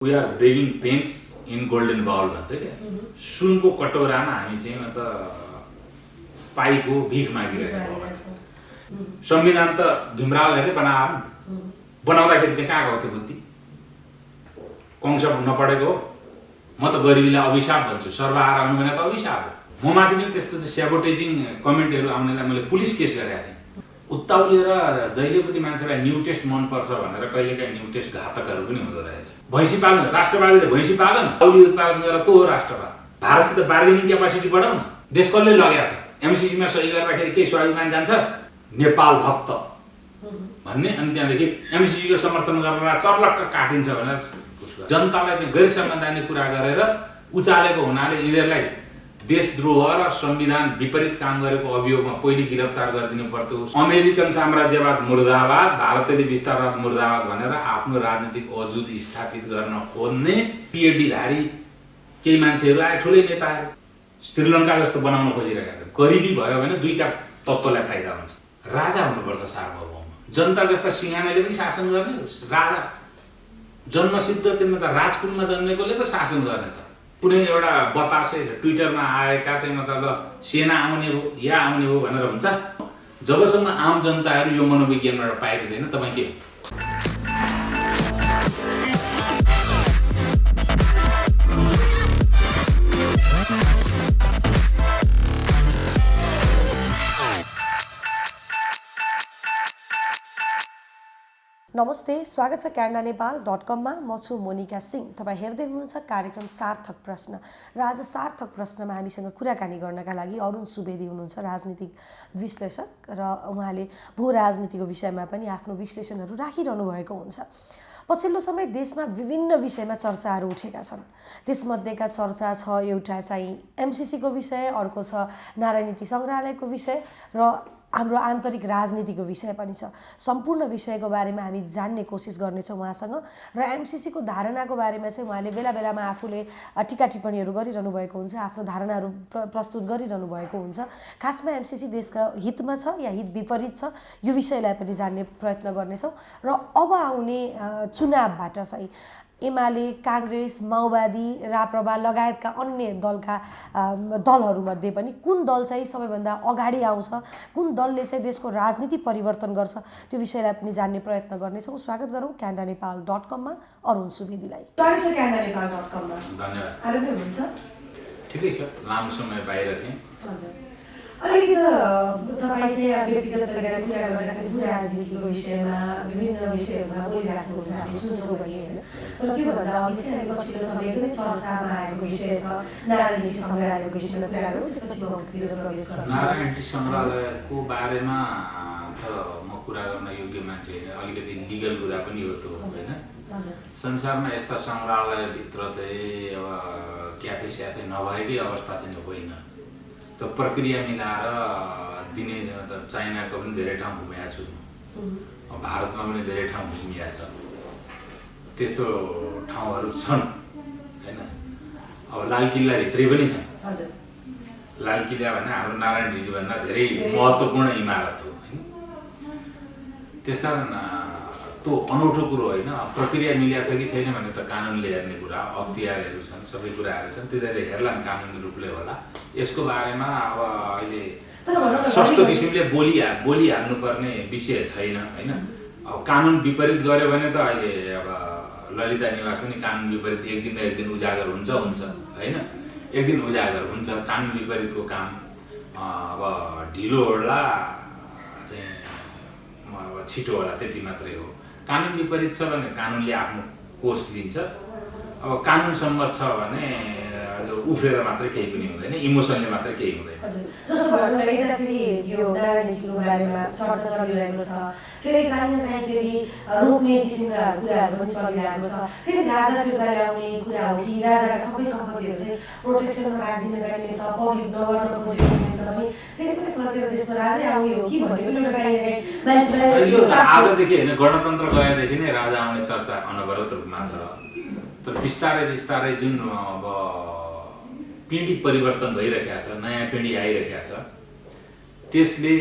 We are breaking pens in golden bowl भन्छ क्या। सुनको कटोरामा हामी चाहिँ त पाइको भिख मागिरहेको अवस्था। संविधान त भीमरावले बनायो, बनाउँदाखेरि चाहिँ कहाँ गएको थियो बुद्धि? कंस नपढेको हो। म त गरिबीलाई अभिशाप भन्छु, सर्वहारा आउनु भने त अभिशाप हो। म माथि पनि त्यस्तो स्याबोटेजिङ कमेन्टहरू आउनेलाई मैले पुलिस केस गरेको थिएँ। उत्ताउलेर जहिले पनि मान्छेलाई न्यू टेस्ट मनपर्छ भनेर कहिलेकाहीँ न्यू टेस्ट घातकहरू पनि हुँदो रहेछ। भैँसी पाल्नु, राष्ट्रवादीले भैँसी पाल्दैन, औली उत्पादन गरेर त्यो हो राष्ट्रवाद। भारतसित बार्गेनिङ क्यापासिटी बढाउन। देश कसले लगेको छ? एमसिसीमा सही गर्दाखेरि के स्वाभिमान जान्छ? नेपाल भक्त भन्ने, अनि त्यहाँदेखि एमसिसीको समर्थन गरेर चर्लक्क काटिन्छ भनेर जनतालाई चाहिँ गैर संवैधानिक कुरा गरेर उचालेको हुनाले यिनीहरूलाई देशद्रोह र संविधान विपरीत काम गरेको अभियोगमा पहिले गिरफ्तार गरिदिनु पर्थ्यो। अमेरिकन साम्राज्यवाद मुर्दाबाद, भारतीय विस्तारवाद मुर्दाबाद भनेर आफ्नो राजनीतिक वजुद स्थापित गर्न खोज्ने पिएचडी धारी केही मान्छेहरू आए, ठुलै नेताहरू। श्रीलङ्का जस्तो बनाउन खोजिरहेका छन्। गरिबी भयो भने दुईटा तत्त्वलाई फाइदा हुन्छ। राजा हुनुपर्छ सार्वभौम, जनता जस्ता सिंहानाले पनि शासन गर्ने। राजा जन्मसिद्ध चाहिँ त राजकुलमा जन्मेकोले पो शासन गर्ने त। कुनै एउटा बतासे ट्विटरमा आएका चाहिँ मतलब सेना आउने हो या आउने हो भनेर हुन्छ। जबसम्म आम जनताहरू यो मनोविज्ञानबाट पाइदिँदैन, तपाईँ के नमस्ते, स्वागत छ canadaNepal.com मा। म छु मोनिका सिंह। तपाईँ हेर्दै हुनुहुन्छ कार्यक्रम सार्थक प्रश्न र आज सार्थक प्रश्नमा हामीसँग कुराकानी गर्नका लागि अरुण सुवेदी हुनुहुन्छ, राजनीतिक विश्लेषक, र उहाँले भू राजनीतिको विषयमा पनि आफ्नो विश्लेषणहरू राखिरहनु भएको हुन्छ। पछिल्लो समय देशमा विभिन्न विषयमा चर्चाहरू उठेका छन्। त्यसमध्येका चर्चा छ एउटा चाहिँ एमसिसीको विषय, अर्को छ नारायण टी सङ्ग्रहालयको विषय र हाम्रो आन्तरिक राजनीतिको विषय पनि छ। सम्पूर्ण विषयको बारेमा हामी जान्ने कोसिस गर्नेछौँ उहाँसँग। र एमसिसीको धारणाको बारेमा चाहिँ उहाँले बेला बेलामा आफूले टिका टिप्पणीहरू गरिरहनु भएको हुन्छ, आफ्नो धारणाहरू प्रस्तुत गरिरहनु भएको हुन्छ। खासमा एमसिसी देशका हितमा छ या हित विपरीत छ, यो विषयलाई पनि जान्ने प्रयत्न गर्नेछौँ। र अब आउने चुनावबाट चाहिँ एमाले, काङ्ग्रेस, माओवादी, राप्रपा लगायतका अन्य दलहरूमध्ये पनि कुन दल चाहिँ सबैभन्दा अगाडि आउँछ, कुन दलले चाहिँ देशको राजनीति परिवर्तन गर्छ, त्यो विषयलाई पनि जान्ने प्रयत्न गर्नेछौँ। स्वागत गरौँ canadaNepal.com मा अरुण सुवेदीलाई। स्वागत छ canadaNepal.com मा। धन्यवाद। आरामै हुनुहुन्छ? ठिकै छ, लामो समय बाहिर थिएँ। हजुर, अलिकति त तपाईँ चाहिँ व्यक्तिगत कुरा गर्दाखेरि भू राजनीतिको विषयमा विभिन्न विषयहरूमा बोलिराख्नुहुन्छ, हामी सुन्छौँ भने होइन। तर त्योभन्दा अघि चाहिँ अहिले पछिल्लो समय एकदमै चर्चामा आएको विषय छ नारायण टी सङ्ग्रहालयको विषयमा कुरा गरौँ। त्यसपछि भक्तितिर प्रवेश गर्छौँ। नारायण टी सङ्ग्रहालयको बारेमा त म कुरा गर्न योग्य मान्छे होइन, अलिकति लिगल कुरा पनि हो त होइन। संसारमा यस्ता सङ्ग्रहालयभित्र चाहिँ अब क्याफे स्याफे नभएकै अवस्था चाहिँ होइन। त प्रक्रिया मिलाएर दिने चाइनाको पनि धेरै ठाउँ घुमेको छु म, भारतमा पनि धेरै ठाउँ घुमिया छ, त्यस्तो ठाउँहरू छन् होइन। अब लाल किल्लाभित्रै पनि छन्। लाल किल्ला भने हाम्रो नारायण ढिँडीभन्दा धेरै महत्त्वपूर्ण इमारत हो होइन। त्यसकारण त्यो अनौठो कुरो होइन। प्रक्रिया मिल्या छ कि छैन भने त कानुनले हेर्ने कुरा, अख्तियारहरू छन्, सबै कुराहरू छन्, तिनीहरूले हेर्लान् कानुनी रूपले होला। यसको बारेमा अब अहिले सस्तो किसिमले बोलिहाल्नुपर्ने विषय छैन होइन। अब कानुन विपरीत गऱ्यो भने त अहिले अब ललिता निवास पनि कानुन विपरीत एक दिन उजागर हुन्छ होइन। एक दिन उजागर हुन्छ, कानुन विपरीतको काम अब ढिलो होला चाहिँ अब छिटो होला, त्यति मात्रै हो। कानुन विपरीत छ भने कानुनले आफ्नो कोष लिन्छ। अब कानुन सम्मत छ भने उफ्रेर मात्रै केही पनि हुँदैन, इमोसनले मात्रै केही हुँदैन। जस्तो भन्नु यताखेरि यो नारायण टीको बारेमा चर्चा चलिरहेको छ, फेरि काहीँ न काहीँ फेरि रोक्ने किसिमका कुराहरू पनि चलिरहेको छ। फेरि राजा फिर्ता ल्याउने कुरा हो कि राजाका सबै सम्पत्तिहरू चाहिँ प्रोटेक्सनमा राखिदिनका लागि त पब्लिक नगर्न खोजेको पनि फेरि पनि फर्केर त्यसमा राजै आउने हो कि भन्ने पनि एउटा काहीँ मान्छेलाई यो आजदेखि होइन, गणतन्त्र गएदेखि नै राजा आउने चर्चा अनवरत रूपमा छ। तर बिस्तारै जुन अब पिँढी परिवर्तन भइरहेको छ, नयाँ पिँढी आइरहेको छ, त्यसले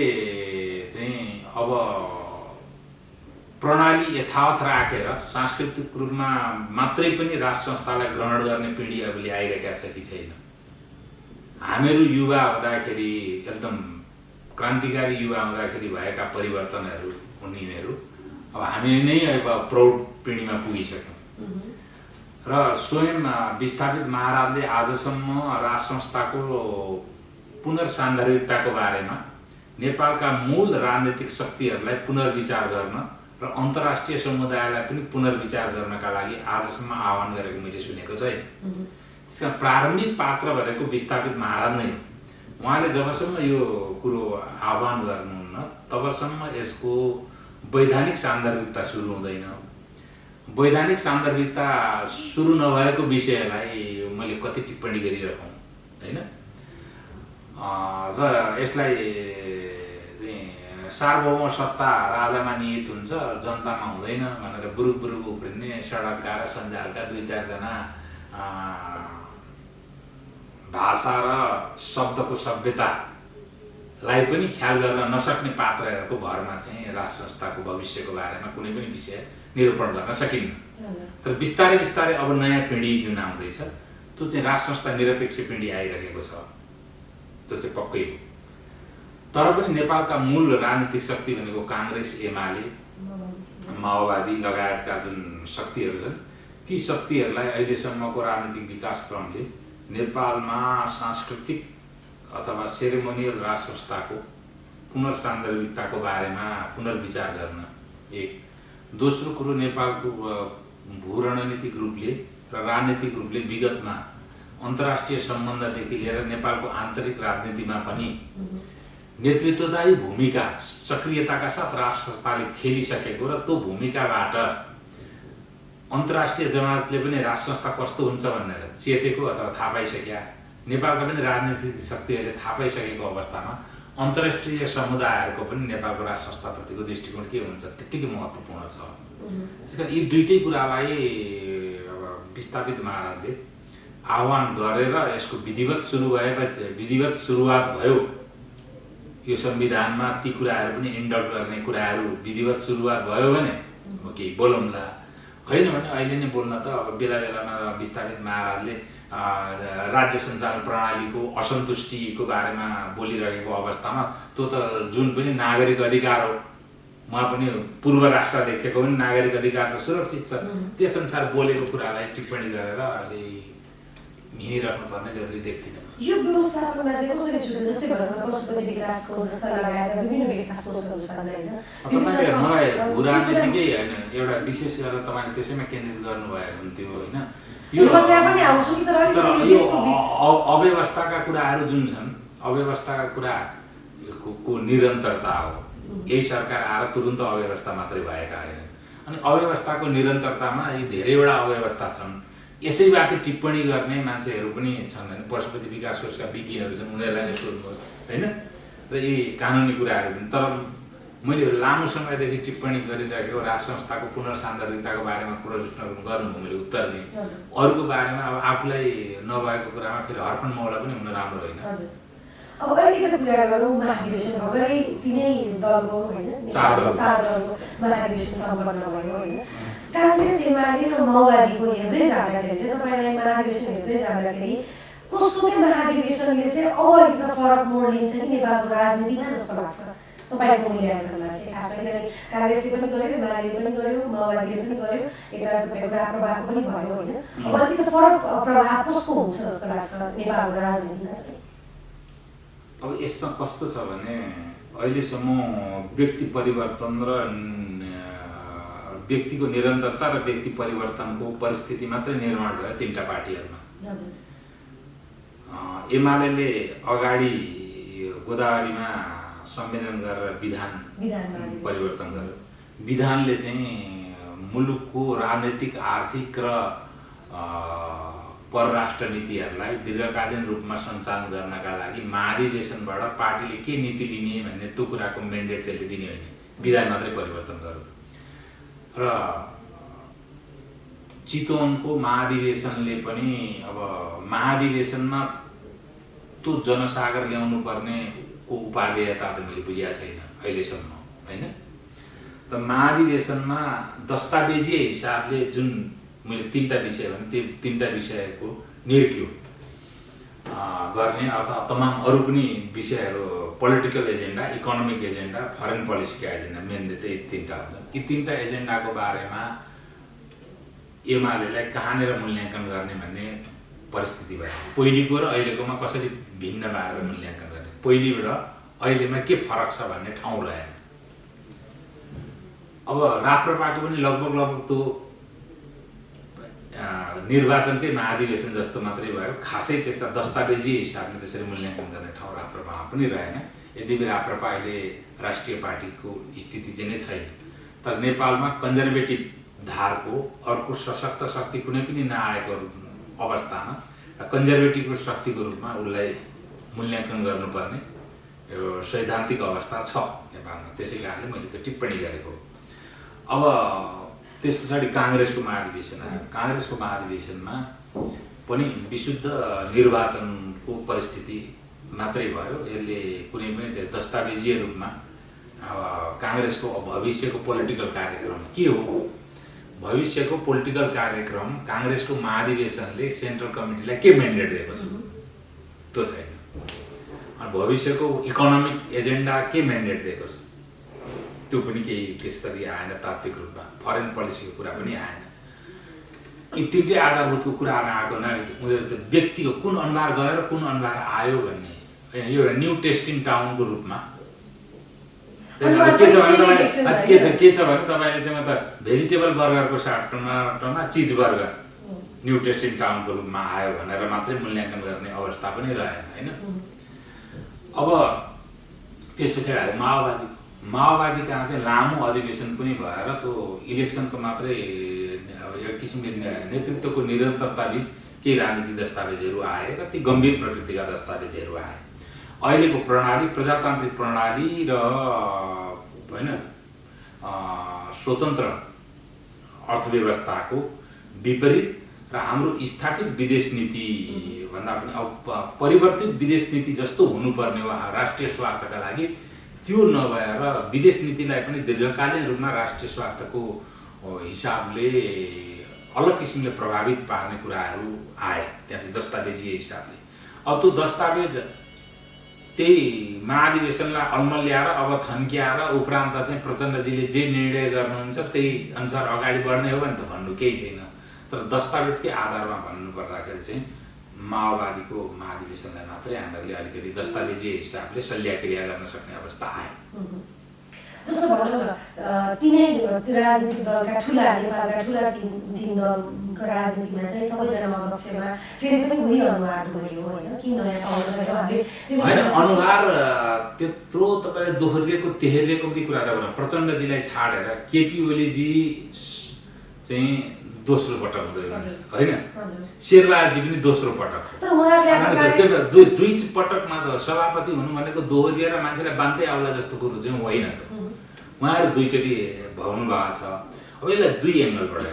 चाहिँ अब प्रणाली यथावत राखेर सांस्कृतिक रूपमा मात्रै पनि राज संस्थालाई ग्रहण गर्ने पिँढी अहिले आइरहेका छ कि छैन। हामीहरू युवा हुँदाखेरि एकदम क्रान्तिकारी युवा हुँदाखेरि भएका परिवर्तनहरू यिनीहरू अब हामी नै अब प्रौढ पिँढीमा पुगिसक्यौँ र स्वयं विस्थापित महाराजले आजसम्म राज संस्थाको पुनर्सान्दर्भिकताको बारेमा नेपालका मूल राजनीतिक शक्तिहरूलाई पुनर्विचार गर्न र अन्तर्राष्ट्रिय समुदायलाई पनि पुनर्विचार गर्नका लागि आजसम्म आह्वान गरेको मैले सुनेको छैन। त्यसका प्रारम्भिक पात्र भनेको विस्थापित महाराज नै हो। उहाँले जबसम्म यो कुरो आह्वान गर्नुहुन्न तबसम्म यसको वैधानिक सान्दर्भिकता सुरु हुँदैन। वैधानिक सान्दर्भिकता सुरु नभएको विषयलाई मैले कति टिप्पणी गरिरहँ हैन र यसलाई सार्वभौम सत्ता राजामा निहित हुन्छ जनतामा हुँदैन भनेर बुरुक बुरुक उफ्रिने सडकका र सञ्जालका 2-4 जना भाषा र शब्दको सभ्यतालाई पनि ख्याल गर्न नसक्ने पात्रहरूको भरमा चाहिँ राज संस्थाको भविष्यको बारेमा कुनै पनि विषय निरूपण गर्न सकिन्न। तर बिस्तारै बिस्तारै अब नयाँ पिँढी जुन आउँदैछ त्यो चाहिँ राज संस्था निरपेक्ष पिँढी आइरहेको छ, त्यो चाहिँ पक्कै हो। तर पनि नेपालका मूल राजनीतिक शक्ति भनेको काङ्ग्रेस, एमाले, माओवादी लगायतका जुन शक्तिहरू छन् ती शक्तिहरूलाई अहिलेसम्मको राजनीतिक विकासक्रमले नेपालमा सांस्कृतिक अथवा सेरेमोनियल राज संस्थाको पुनर्सान्दर्भिकताको बारेमा पुनर्विचार गर्न एक। दोस्रो कुरो नेपालको भू-रणनीतिक रूपले र राजनीतिक रूपले विगतमा अन्तर्राष्ट्रिय सम्बन्धदेखि लिएर नेपालको आन्तरिक राजनीतिमा पनि नेतृत्वदायी भूमिका सक्रियताका साथ राज संस्थाले खेलिसकेको र त्यो भूमिकाबाट अन्तर्राष्ट्रिय जमातले पनि राज संस्था कस्तो हुन्छ भनेर चेतेको अथवा थाहा पाइसक्या, नेपालका पनि राजनीतिक शक्तिहरूले थाहा पाइसकेको अवस्थामा अन्तर्राष्ट्रिय समुदायहरूको पनि नेपालको राज संस्थाप्रतिको दृष्टिकोण के हुन्छ त्यत्तिकै महत्त्वपूर्ण छ। त्यसकारण यी दुईटै कुरालाई अब विस्थापित महाराजले आह्वान गरेर यसको विधिवत सुरुवात भयो। यो संविधानमा ती कुराहरू पनि इन्डक्ट गर्ने कुराहरू विधिवत सुरुवात भयो भने म केही बोलौँला, होइन भने अहिले नै बोल्न त अब बेला बेलामा विस्थापित महाराजले राज्य सञ्चालन प्रणालीको असन्तुष्टिको बारेमा बोलिरहेको अवस्थामा त्यो त जुन पनि नागरिक अधिकार हो, उहाँ पनि पूर्व राष्ट्राध्यक्षको पनि नागरिक अधिकार त सुरक्षित छ, त्यस अनुसार बोलेको कुरालाई टिप्पणी गरेर अहिले हिँडिराख्नुपर्ने जरुरी देख्दिनँ। यो व्यवस्थापनमा चाहिँ कसरी जुन जस्तै भनौँ न पशुपति विकास कोष जस्ता लगायत विभिन्न विकास कोषहरू छन् होइन। तपाईँले मलाई भू-राजनीतिकै होइन एउटा विशेष गरेर तपाईँले त्यसैमा केन्द्रित गर्नुभएको हुन्थ्यो होइन। यो अव्यवस्थाका कुराहरू जुन छन् अव्यवस्थाका कुराको निरन्तरता हो। यही सरकार आएर तुरुन्त अव्यवस्था मात्रै भएका होइन। अनि अव्यवस्थाको निरन्तरतामा यी धेरैवटा अव्यवस्था छन्। यसैबाट टिप्पणी गर्ने मान्छेहरू पनि छन् होइन। पशुपति विकास कोषका विज्ञहरू छन्, उनीहरूलाई नै सोध्नुहोस् होइन। र यी कानुनी कुराहरू पनि। तर मैले लामो समयदेखि टिप्पणी गरिरहेको राज संस्थाको पुनर्सान्दर्भिकताको बारेमा प्रश्न गर्नुभयो, मैले उत्तर दिएँ। अरूको बारेमा अब आफूलाई नभएको कुरामा फेरि हर्फन मौला पनि हुन राम्रो होइन। अब अलिकति कुरा गरौँ महाधिवेशन अगाडि तिनै दलको होइन चार दलको महाधिवेशन सम्पन्न भयो होइन। काङ्ग्रेस, एमाले र माओवादीको हेर्दै जाँदाखेरि चाहिँ तपाईँलाई महाधिवेशन हेर्दै जाँदाखेरि कसको चाहिँ महाधिवेशनले चाहिँ अब अलिकति फरक मोड लिन्छ कि नेपालको राजनीतिमा जस्तो लाग्छ तपाईँको मूल्याङ्कनमा चाहिँ? खास गरी काङ्ग्रेसले पनि गर्यो, एमाले पनि गर्यो, माओवादीले पनि गर्यो, यता तपाईँको राप्रपाको पनि भयो होइन। अब अलिकति फरक प्रभाव कसको हुन्छ जस्तो लाग्छ नेपालको राजनीतिमा चाहिँ? अब यसमा कस्तो छ भने अहिलेसम्म व्यक्ति परिवर्तन र व्यक्तिको निरन्तरता र व्यक्ति परिवर्तनको परिस्थिति मात्रै निर्माण भयो तीनटा पार्टीहरूमा। एमाले अगाडि गोदावरीमा सम्मेलन गरेर विधान परिवर्तन गर्यो। विधानले चाहिँ मुलुकको राजनीतिक, आर्थिक र परराष्ट्र नीतिहरूलाई दीर्घकालीन रूपमा सञ्चालन गर्नका लागि महाधिवेशनबाट पार्टीले के नीति लिने भन्ने त्यो कुराको मेन्डेट त्यसले दिने होइन, विधान मात्रै परिवर्तन गर्यो। र चितवनको महाधिवेशनले पनि अब महाधिवेशनमा त्यो जनसागर ल्याउनु पर्ने को उपादेयता त मैले बुझेको छैन अहिलेसम्म होइन। त महाधिवेशनमा दस्तावेजीय हिसाबले जुन मैले 3टा विषय भने त्यो 3टा विषयको निर्क्यु गर्ने अथवा तमाम अरू पनि विषयहरू political agenda, economic agenda, foreign पोलिसीका एजेन्डा मेनली त्यही 3टा हुन्छन्। यी 3टा एजेन्डाको बारेमा एमालेलाई कहाँनिर मूल्याङ्कन गर्ने भन्ने परिस्थिति भयो। पहिलेको र अहिलेकोमा कसरी भिन्न भएर मूल्याङ्कन गर्ने, पहिले र अहिलेमा के फरक छ भन्ने ठाउँ रहेन। अब राप्रपाको पनि लगभग त्यो निर्वाचनकै महाधिवेशन जस्तो मात्रै भयो, खासै त्यसमा दस्तावेजी हिसाबले त्यसरी मूल्याङ्कन गर्ने ठाउँ राप्रपामा पनि रहेन। यद्यपि राप्रपा अहिले राष्ट्रिय पार्टीको स्थिति चाहिँ नै छैन, तर नेपालमा कन्जर्भेटिभ धारको अर्को सशक्त शक्ति कुनै पनि नआएको अवस्थामा कन्जर्भेटिभको शक्तिको रूपमा उसलाई मूल्याङ्कन गर्नुपर्ने यो सैद्धान्तिक अवस्था छ नेपालमा। त्यसै कारणले मैले त्यो टिप्पणी गरेको। अब त्यस पछाडि काङ्ग्रेसको महाधिवेशन आयो। काङ्ग्रेसको महाधिवेशनमा पनि विशुद्ध निर्वाचनको परिस्थिति मात्रै भयो। यसले कुनै पनि दस्तावेजीय रूपमा अब काङ्ग्रेसको भविष्यको पोलिटिकल कार्यक्रम के हो, भविष्यको पोलिटिकल कार्यक्रम काङ्ग्रेसको महाधिवेशनले सेन्ट्रल कमिटीलाई के म्यान्डेट दिएको छ त्यो छैन। अनि भविष्यको इकोनोमिक एजेन्डा के म्यान्डेट दिएको छ त्यो पनि केही त्यसरी आएन तात्विक रूपमा। फरेन पोलिसीको कुरा पनि आएन। यी 3टै आधारभूतको कुराहरू आएको हुनाले उनीहरू त व्यक्तिको कुन अनुहार गयो र कुन अनुहार आयो भन्ने एउटा न्यू टेस्टिङ टाउनको रूपमा के छ भने तपाईँले चाहिँ त भेजिटेबल बर्गरको साटमा चिज बर्गर न्यू टेस्टिङ टाउनको रूपमा आयो भनेर मात्रै मूल्याङ्कन गर्ने अवस्था पनि रहेन होइन। अब त्यस पछाडि आयो माओवादी कहाँ चाहिँ लामो अधिवेशन पनि भएर त्यो इलेक्सनको मात्रै एक किसिमको नेतृत्वको निरन्तरता बिच केही राजनीतिक दस्तावेजहरू आए र ती गम्भीर प्रकृतिका दस्तावेजहरू आए। अहिलेको प्रणाली प्रजातान्त्रिक प्रणाली र होइन स्वतन्त्र अर्थव्यवस्थाको विपरीत र हाम्रो स्थापित विदेश नीति भन्दा पनि अब परिवर्तित विदेश नीति जस्तो हुनुपर्ने हो राष्ट्रिय स्वार्थका लागि, त्यो नभएर विदेश नीतिलाई पनि दीर्घकालीन रूपमा राष्ट्रिय स्वार्थको हिसाबले अलग किसिमले प्रभावित पार्ने कुराहरू आए त्यहाँ चाहिँ दस्तावेजीय हिसाबले। अब त्यो दस्तावेज त्यही महाधिवेशनलाई अल्मल्याएर अब थन्क्याएर उपरान्त चाहिँ प्रचण्डजीले जे निर्णय गर्नुहुन्छ त्यही अनुसार अगाडि बढ्ने हो भने त भन्नु केही छैन। तर दस्तावेजकै आधारमा भन्नुपर्दाखेरि चाहिँ माओवादीको महाधिवेशनलाई मात्रै हामीहरूले अलिकति दस्तावेजी हिसाबले शल्यक्रिया गर्न सक्ने अवस्था आयो। जस्तो भनौँ न तिनै राजनीतिक दलका ठुला नेपालका ठुला तीन दलका राजनीतिमा चाहिँ सबैजना अध्यक्षमा फेरि पनि उही अनुहार दोहोरियो होइन, किन नयाँ ठाउँ छैन हामीले अनुहार त्यत्रो तपाईँले दोहोरिएको तेहेरिएको पनि कुरा गर्नु। प्रचण्डजीलाई छाडेर केपी ओलीजी चाहिँ दोस्रो पटक हुँदैन होइन, शेरबहादुरजी पनि दोस्रो पटक। दुई पटकमा त सभापति हुनु भनेको दोहोरिएर मान्छेलाई बान्दै आउला जस्तो कुरो चाहिँ होइन त। उहाँहरू दुईचोटि भउनु भएको छ। अब यसलाई दुई एङ्गलबाट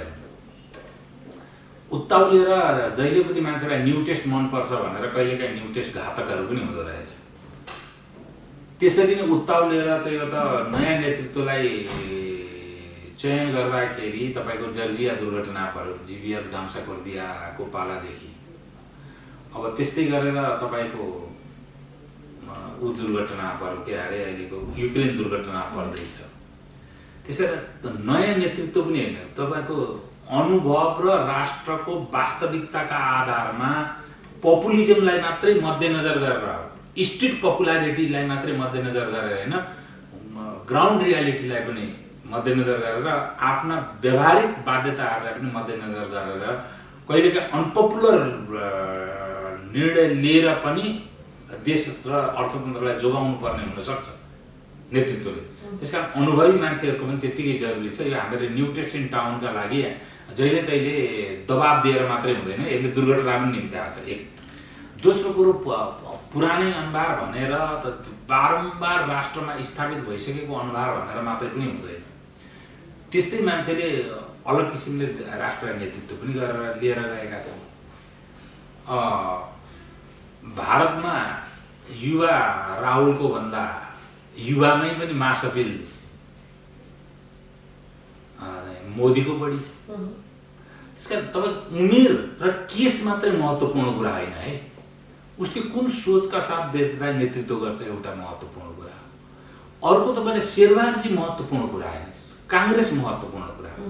उत्ताउलिएर जहिले पनि मान्छेलाई न्यू टेस्ट मनपर्छ भनेर कहिलेकाहीँ न्यू टेस्ट घातकहरू पनि हुँदो रहेछ। त्यसरी नै उत्ताउलिएर चाहिँ त नयाँ नेतृत्वलाई चयन गर्दाखेरि तपाईँको जर्जिया दुर्घटना पर्यो, जीवियत गाम्साकोर्दियाको पालादेखि। अब त्यस्तै गरेर तपाईँको ऊ दुर्घटना पर्यो, के अरे अहिलेको युक्रेन दुर्घटना पर्दैछ। त्यसैले नयाँ नेतृत्व पनि होइन, तपाईँको अनुभव र राष्ट्रको वास्तविकताका आधारमा पपुलिजमलाई मात्रै मध्यनजर गरेर, स्ट्रिट पपुलारिटीलाई मात्रै मध्यनजर गरेर होइन, ग्राउन्ड रियालिटीलाई पनि मध्यनजर गरेर आफ्ना व्यावहारिक बाध्यताहरूलाई पनि मध्यनजर गरेर कहिलेकाहीँ अनपपुलर निर्णय लिएर पनि देश र अर्थतन्त्रलाई जोगाउनु पर्ने हुनसक्छ नेतृत्वले। त्यसकारण अनुभवी मान्छेहरूको पनि त्यत्तिकै जरुरी छ। यो हामीले न्यू टेस्टिङ टाउनका लागि जहिले तहिले दबाब दिएर मात्रै हुँदैन, यसले दुर्घटना पनि निम्ति आएको छ। एक दोस्रो कुरो पुरानै अनुहार भनेर बारम्बार राष्ट्रमा स्थापित भइसकेको अनुहार भनेर मात्रै पनि हुँदैन। त्यस्तै मान्छेले अलग किसिमले राष्ट्रलाई नेतृत्व पनि गरेर लिएर गएका छन्। भारतमा युवा राहुलको भन्दा युवामै पनि मास अपिल मोदीको बढी छ। त्यसकारण तपाईँ उमेर र केस मात्रै महत्त्वपूर्ण कुरा होइन है, उसले कुन सोचका साथ देशलाई नेतृत्व गर्छ एउटा महत्त्वपूर्ण कुरा हो। अर्को तपाईँले शेरबहादुरजी महत्त्वपूर्ण कुरा होइन, काङ्ग्रेस महत्त्वपूर्ण कुरा हो।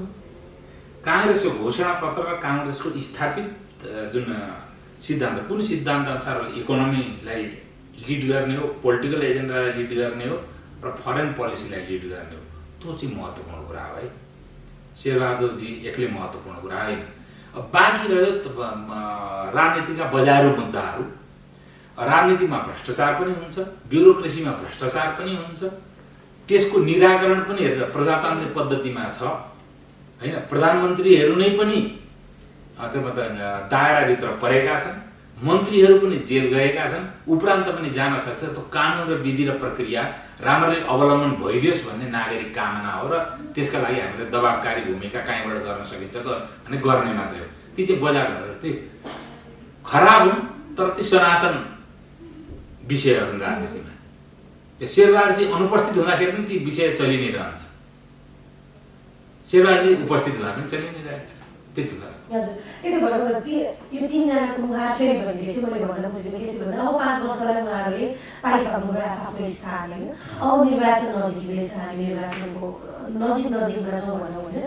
काङ्ग्रेसको घोषणापत्र र काङ्ग्रेसको स्थापित जुन सिद्धान्त, कुन सिद्धान्त अनुसार इकोनोमीलाई लिड गर्ने हो, पोलिटिकल एजेन्डालाई लिड गर्ने हो र फरेन पोलिसीलाई लिड गर्ने हो, त्यो चाहिँ महत्त्वपूर्ण कुरा हो है। शेरबहादुरजी एक्लै महत्त्वपूर्ण कुरा होइन। अब बाँकी रह्यो राजनीतिका बजारू मुद्दाहरू। राजनीतिमा भ्रष्टाचार पनि हुन्छ, ब्युरोक्रेसीमा भ्रष्टाचार पनि हुन्छ, त्यसको निराकरण पनि हेरेर प्रजातान्त्रिक पद्धतिमा छ होइन। प्रधानमन्त्रीहरू नै पनि दायराभित्र परेका छन्, मन्त्रीहरू पनि जेल गएका छन्, उपरान्त पनि जान सक्छ। त्यो कानुन र विधि र प्रक्रिया राम्ररी अवलम्बन भइदियोस् भन्ने नागरिक कामना हो र त्यसका लागि हामीले दबावकारी भूमिका कहीँबाट गर्न सकिन्छ भने गर्ने मात्रै हो। ती चाहिँ बजारहरू ती खराब हुन्, तर ती सनातन विषयहरू राजनीतिमा। त्यो शेरबहादुरजी अनुपस्थित हुँदाखेरि पनि ती विषय चलि नै रहन्छ, शेरबहादुरजी उपस्थित हुँदा पनि चलि नै रहेका छन्। त्यति भएर हजुर, त्यति भएर यो तिनजनाको मुहार फेरि भन्ने थियो। मैले भन्न खोजेको के थियो भने अब 5 वर्षलाई उहाँहरूले पाइसक्नुभयो आफ्नो स्थान होइन। अब निर्वाचन नजिकै छ, हामी निर्वाचनको नजिकमा छौँ भनौँ होइन।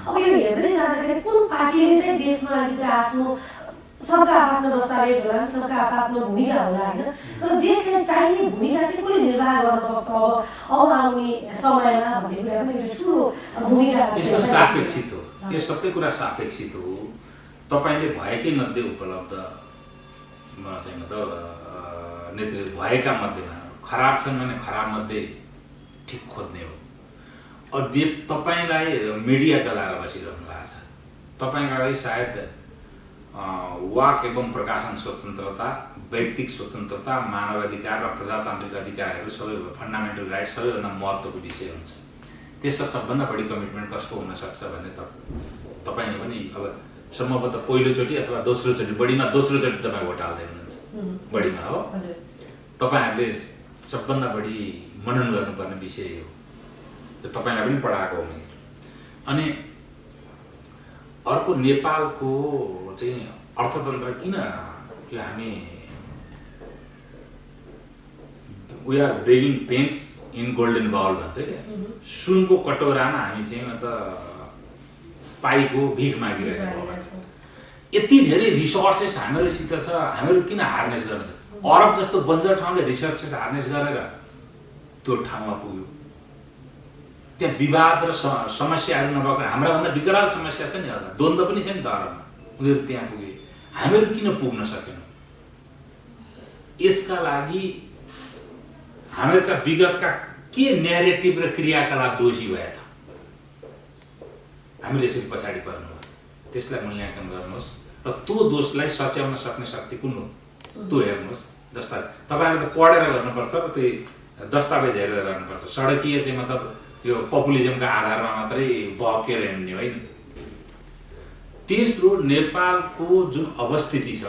अब यो हेर्दै जाँदाखेरि कुन पार्टीले चाहिँ देशमा अलिकति आफ्नो सबका आफ्नो दस्तावेज होला, सबका आफ्नो भूमिका होला होइन, तर देशलाई चाहिने भूमिका चाहिँ कसले निर्वाह गर्न सक्छ अब आउने समयमा भन्ने कुरा पनि एउटा ठुलो भूमिका यसमा सापेक्षित हो। यो सबै कुरा सापेक्षित हो। तपाईँले भएकै मध्ये उपलब्ध चाहिँ मतलब नेतृत्व भएका मध्येमा खराब छन् भने खराब मध्ये ठिक खोज्ने हो। तपाईँलाई मिडिया चलाएर बसिरहनु भएको छ, तपाईँका लागि सायद वाक एवं प्रकाशन स्वतन्त्रता, व्यक्तिक स्वतन्त्रता, मानवाधिकार र प्रजातान्त्रिक अधिकारहरू सबै फन्डामेन्टल राइट सबैभन्दा महत्त्वको विषय हुन्छ। त्यसमा सबभन्दा बढी कमिटमेन्ट कसको हुनसक्छ भने तपाईँ पनि अब सम्भवतः पहिलोचोटि अथवा दोस्रोचोटि, बढीमा दोस्रोचोटि तपाईँ भोट हाल्दै हुनुहुन्छ, बढीमा हो। तपाईँहरूले सबभन्दा बढी मनन गर्नुपर्ने विषय हो, त्यो तपाईँलाई पनि पढाएको हो मैले। अनि अर्को नेपालको चाहिँ अर्थतन्त्र किन यो हामी we are begging pens in golden bowl भन्छ क्या, सुनको कटोरामा हामी चाहिँ पाइको भिख मागिरहेको अवस्था। यति धेरै रिसोर्सेस हामीहरूसित छ, हामीहरू किन हार्नेस गर्न छ? अरब जस्तो बन्जर ठाउँले रिसोर्सेस हार्नेस गरेर त्यो ठाउँमा पुग्यो। त्यहाँ विवाद र समस्याहरू नभएको, हाम्रा भन्दा विकराल समस्या छ नि, द्वन्द्व पनि छ नि त अरबमा, उनीहरू त्यहाँ पुगे, हामीहरू किन पुग्न सकेनौँ? यसका लागि हामीहरूका विगतका के न्यारेटिभ र क्रियाकलाप दोषी भए त हामीले यसरी पछाडि पर्नु भयो? त्यसलाई मूल्याङ्कन गर्नुहोस् र त्यो दोषलाई सच्याउन सक्ने शक्ति कुन हो त्यो हेर्नुहोस्। दस्तावेज तपाईँहरूले त पढेर गर्नुपर्छ र त्यो दस्तावेज हेरेर गर्नुपर्छ। सडकीय चाहिँ मतलब यो पपुलिजमका आधारमा मात्रै बहकेर हिँड्ने होइन। तेस्रो, नेपालको जुन अवस्थिति छ,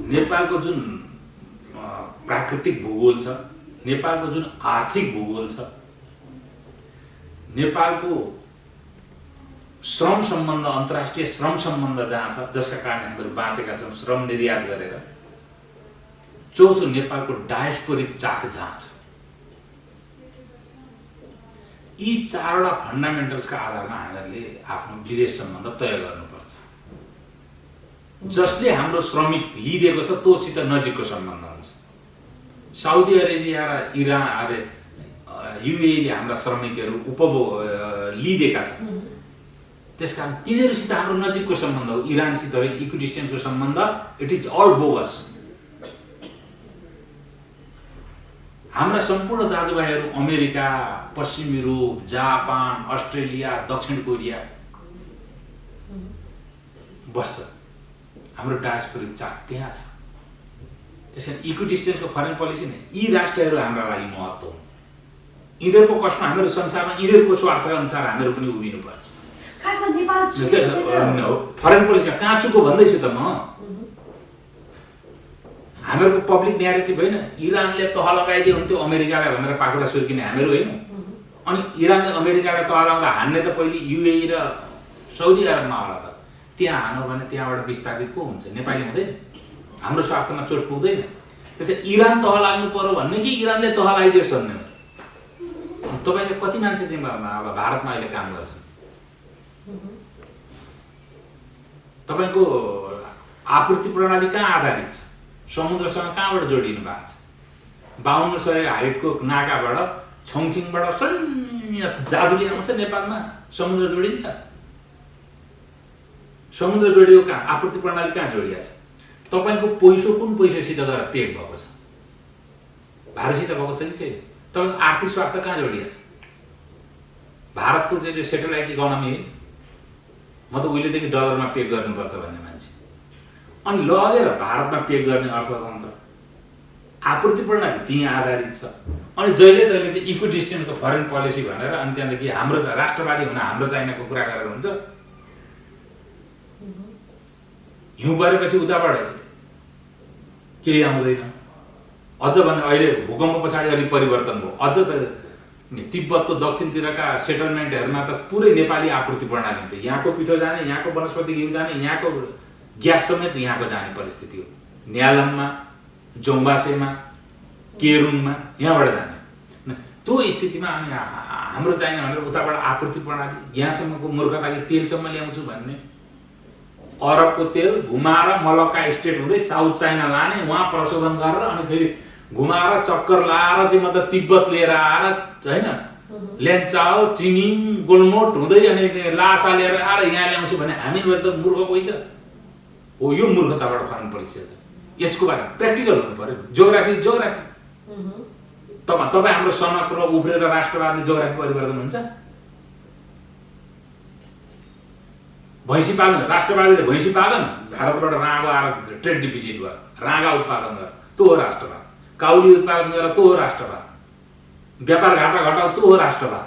नेपालको जुन प्राकृतिक भूगोल छ, नेपालको जुन आर्थिक भूगोल छ, नेपालको श्रम सम्बन्ध, अन्तर्राष्ट्रिय श्रम सम्बन्ध जहाँ छ, जसका कारण हामीहरू बाँचेका छौँ श्रम निर्यात गरेर। चौथो, नेपालको डायस्पोरिक चाक जहाँ छ। यी चारवटा फन्डामेन्टल्सका आधारमा हामीहरूले आफ्नो विदेश सम्बन्ध तय गर्नुपर्छ। जसले हाम्रो श्रमिक लिइदिएको छ त्योसित नजिकको सम्बन्ध हुन्छ। साउदी अरेबिया र इरान युएईले हाम्रा श्रमिकहरू लिइदिएका छन्, त्यसकारण तिनीहरूसित हाम्रो नजिकको सम्बन्ध हो। इरानसित इक्विडिस्टेन्सको सम्बन्ध, इट इज अल बोगस। हाम्रा सम्पूर्ण दाजुभाइहरू अमेरिका, पश्चिम युरोप, जापान, अस्ट्रेलिया, दक्षिण कोरिया बस्छ, हाम्रो डायस्पोरिक चाक त्यहाँ छ। त्यसकारण इक्विडिस्टेन्सको फरेन पोलिसी नै यी राष्ट्रहरू हाम्रा लागि महत्त्व हुन्। यिनीहरूको कष्टमा हामीहरू संसारमा यिनीहरूको स्वार्थका अनुसार हामीहरू पनि उभिनुपर्छ। फरेन पोलिसीमा कहाँ चुको भन्दैछु त म। हामीहरूको पब्लिक न्यारेटिभ होइन, इरानले तह लगाइदियो हुन्थ्यो अमेरिकालाई भनेर पाखुरा सुर्किने हामीहरू होइन। अनि इरानले अमेरिकालाई तलाउँदा हान्ने त पहिले युएई र साउदी अरबमा होला त। त्यहाँ हान्यो भने त्यहाँबाट विस्थापित को हुन्छ? नेपाली हुँदैन? हाम्रो स्वार्थमा चोट पुग्दैन? त्यसै इरान तह लाग्नु पर्यो भन्ने कि इरानले तह लगाइदियोस् भन्ने? तपाईँले कति मान्छे चाहिँ अब भारतमा अहिले काम गर्छन्? तपाईँको आपूर्ति प्रणाली कहाँ आधारित छ? समुद्रसँग कहाँबाट जोडिनु भएको छ? 5200 हाइटको नाकाबाट छङछिङबाट जादुले आउँछ नेपालमा, समुद्र जोडिन्छ? समुद्र जोडियो कहाँ? आपूर्ति प्रणाली कहाँ जोडिया छ? तपाईँको पैसो कुन पैसोसित गएर पेक भएको छ? भारतसित भएको छ कि छैन? तपाईँको आर्थिक स्वार्थ कहाँ जोडिया छ? भारतको चाहिँ सेटेलाइट इकोनोमी, म त उहिलेदेखि डलरमा पेक गर्नुपर्छ भन्ने मान्छे, अनि लगेर भारतमा पेक गर्ने अर्थतन्त्र आपूर्ति प्रणाली त्यहीँ आधारित छ। अनि जहिले तहिले चाहिँ इको डिस्टेन्सको फरेन पोलिसी भनेर अनि त्यहाँदेखि हाम्रो राष्ट्रवादी हुन हाम्रो चाइनाको कुरा गरेर हुन्छ? हिउँ परेपछि उताबाट केही आउँदैन। अझ भने अहिले भूकम्प पछाडि अलिक परिवर्तन भयो, अझ त तिब्बतको दक्षिणतिरका सेटलमेन्टहरूमा त पुरै नेपाली आपूर्ति प्रणाली हुन्थ्यो। यहाँको पिठो जाने, यहाँको वनस्पति घिउ जाने, यहाँको ग्यास समेत यहाँको जाने परिस्थिति हो। न्यालममा, जौबासेमा, केरुङमा यहाँबाट जाने। त्यो स्थितिमा अनि हाम्रो चाइना भनेर उताबाट आपूर्ति प्रणाली, यहाँसम्मको मूर्खता कि तेलसम्म ल्याउँछु भन्ने, अरबको तेल घुमाएर मलक्का स्टेट हुँदै साउथ चाइना लाने, वहाँ प्रशोधन गरेर अनि फेरि घुमाएर चक्कर लाएर चाहिँ मतलब तिब्बत लिएर आएर होइन ल्यान्चाओ चिनिङ गोलमोट हुँदै अनि लासा लिएर आएर यहाँ ल्याउँछु भने हामी त मूर्ख कोही छ हो? यो मूर्खताबाट फरक परिचय छ। यसको बारेमा प्र्याक्टिकल हुनु पर्यो। जोग्राफी तपाईँ हाम्रो सनक र उब्रेर राष्ट्रवादले जोग्राफी परिवर्तन हुन्छ? भैँसी पालन, राष्ट्रवादीले भैँसी पालन, भारतबाट राँगो आएर ट्रेड डिफिसिट भयो, राँगा उत्पादन गर, त्यो हो राष्ट्रवाद। काउली उत्पादन गरेर त्यो हो राष्ट्रवाद। व्यापार घाटा घटाउ, त्यो हो राष्ट्रवाद।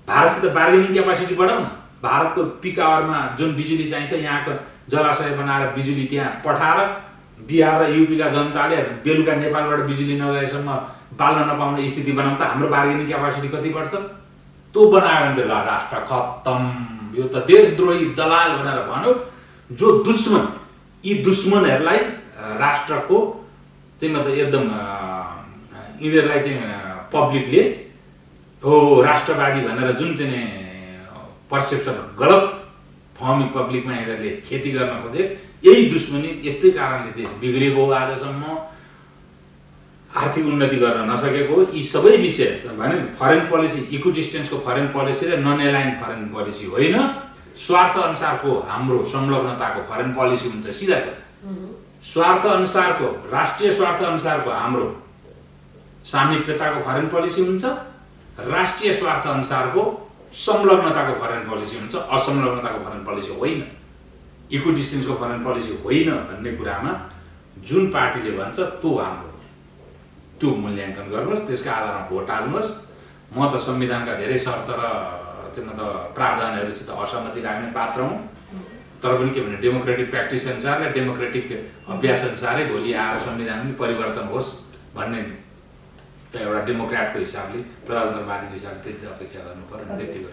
भारतसित बार्गेनिङ क्यापासिटी बढाउ न। भारतको पिक आवरमा जुन बिजुली चाहिन्छ यहाँको जलाशय बनाएर बिजुली त्यहाँ पठाएर बिहार र युपीका जनताले बेलुका नेपालबाट बिजुली नगएसम्म बाल्न नपाउने स्थिति बनाउँ त हाम्रो बार्गेनिङ क्यापासिटी कति बढ्छ? त्यो बनायो भने चाहिँ राष्ट्र खत्तम। यो त देशद्रोही दलाल भनेर भन्यो। जो दुश्मन, यी दुश्मनहरूलाई राष्ट्रको चाहिँ मतलब एकदम यिनीहरूलाई चाहिँ पब्लिकले हो राष्ट्रवादी भनेर जुन चाहिँ पर्सेप्सन गलत फहमी पब्लिकमा यिनीहरूले खेती गर्न खोजे, यही दुश्मनी यस्तै कारणले देश बिग्रेको हो, आजसम्म आर्थिक उन्नति गर्न नसकेको। यी सबै विषय भने फरेन पोलिसी, इको डिस्टेन्सको फरेन पोलिसी र नन एलाइन फरेन पोलिसी होइन, स्वार्थ अनुसारको हाम्रो संलग्नताको फरेन पोलिसी हुन्छ। सिधा स्वार्थ अनुसारको, राष्ट्रिय स्वार्थ अनुसारको हाम्रो सामिप्यताको फरेन पोलिसी हुन्छ, राष्ट्रिय स्वार्थ अनुसारको संलग्नताको फरेन पोलिसी हुन्छ, असंलग्नताको फरेन पोलिसी होइन, इको डिस्टेन्सको फरेन पोलिसी होइन भन्ने कुरामा जुन पार्टीले भन्छ त्यो हाम्रो, त्यो मूल्याङ्कन गर्नुहोस्, त्यसका आधारमा भोट हाल्नुहोस्। म त संविधानका धेरै शर्त र प्रावधानहरूसित असहमति राख्ने पात्र हुँ, तर पनि के भने डेमोक्रेटिक प्र्याक्टिस अनुसार र डेमोक्रेटिक अभ्यास अनुसारै भोलि आएर संविधान पनि परिवर्तन होस् भन्ने त एउटा डेमोक्रेटको हिसाबले, प्रजातन्त्रवादीको हिसाबले त्यति अपेक्षा गर्नु पर्यो। त्यति गर्यो।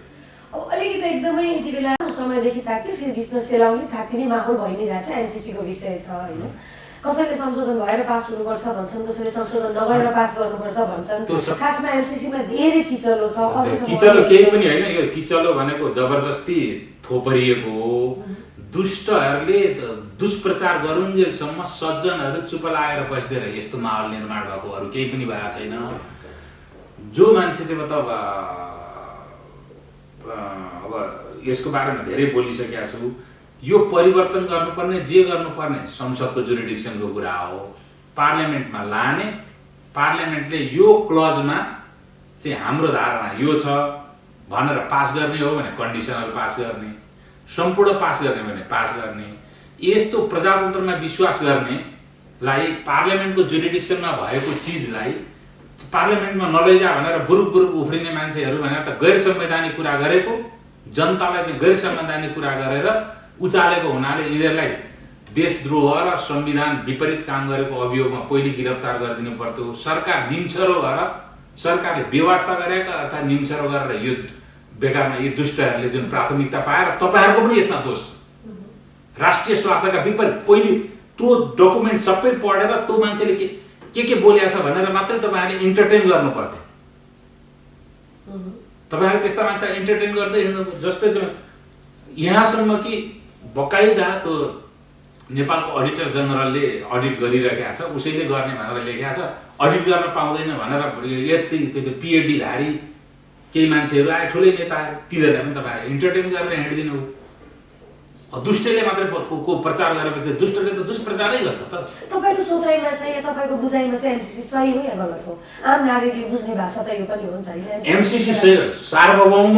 अब अलिकति एकदमै यति बेला समयदेखि तात्यो, फेरि बिचमा सेलाउने तातिने माहौल भइ नै रहेछ। एमसिसीको विषय छ होइन, कसैले संशोधन भएर पास हुनुपर्छ भन्छन्, कसैले संशोधन नगरेर पास गर्नुपर्छ भन्छन्। खासमा एमसिसीमा धेरै किचलो छ। किचलो केही पनि होइन, यो किचलो भनेको जबरजस्ती थोपरिएको हो। दुष्टहरूले दुष्प्रचार गरुन्जेलसम्म सज्जनहरू चुप लागेर बस्दैन। यस्तो माहौल निर्माण भएको अरू केही पनि भएको छैन। जो मान्छे चाहिँ मतलब अब यसको बारेमा धेरै बोलिसकेका छु, यो परिवर्तन गर्नुपर्ने, जे गर्नुपर्ने संसदको जुरिडिक्सनको कुरा हो, पार्लियामेन्टमा लाने, पार्लियामेन्टले यो क्लजमा चाहिँ हाम्रो धारणा यो छ भनेर पास गर्ने हो भने कन्डिसनल पास गर्ने, सम्पूर्ण पास गर्ने भने पास गर्ने। यस्तो प्रजातन्त्रमा विश्वास गर्नेलाई पार्लियामेन्टको जुरिडिक्सनमा भएको चिजलाई पार्लियामेन्टमा नलैजा भनेर बुरुक बुरुक उफ्रिने मान्छेहरू भनेर त गैर संवैधानिक कुरा गरेको, जनतालाई चाहिँ गैर संवैधानिक कुरा गरेर उचालेको हुनाले यिनीहरूलाई देशद्रोह र संविधान विपरीत काम गरेको अभियोगमा पहिले गिरफ्तार गरिदिनु पर्थ्यो। सरकार निम्छरो भएर सरकारले व्यवस्था गरेका अथवा निम्सरो गरेर यो बेकारमा यी दुष्टहरूले जुन प्राथमिकता पाएर तपाईँहरूको पनि यसमा दोष छ। राष्ट्रिय स्वार्थका विपरीत पहिले त्यो डकुमेन्ट सबै पढेर त्यो मान्छेले के बोलेको छ भनेर मात्रै तपाईँहरूले इन्टरटेन गर्नु पर्थ्यो। तपाईँहरू त्यस्ता मान्छेलाई इन्टरटेन गर्दै जस्तै यहाँसम्म कि बकाइदा त्यो नेपालको अडिटर जनरलले अडिट गरिरहेको छ, उसैले गर्ने भनेर लेखेको छ, अडिट गर्न पाउँदैन भनेर यति त्यो पिएचडी धारी केही मान्छेहरू आए, ठुलै नेताहरू, तिनीहरूलाई पनि तपाईँहरू इन्टरटेन गरेर हिँडिदिनु हो। दुष्टले मात्रै को प्रचार गरेपछि दुष्टले त दुष्प्रचारै गर्छ त। तपाईँको सोचाइमा चाहिँ या तपाईँको बुझाइमा चाहिँ एमसीसी सही हो या गलत हो? आम नागरिकले बुझ्ने भाषा त यो पनि हो नि त। एमसीसी सार्वभौम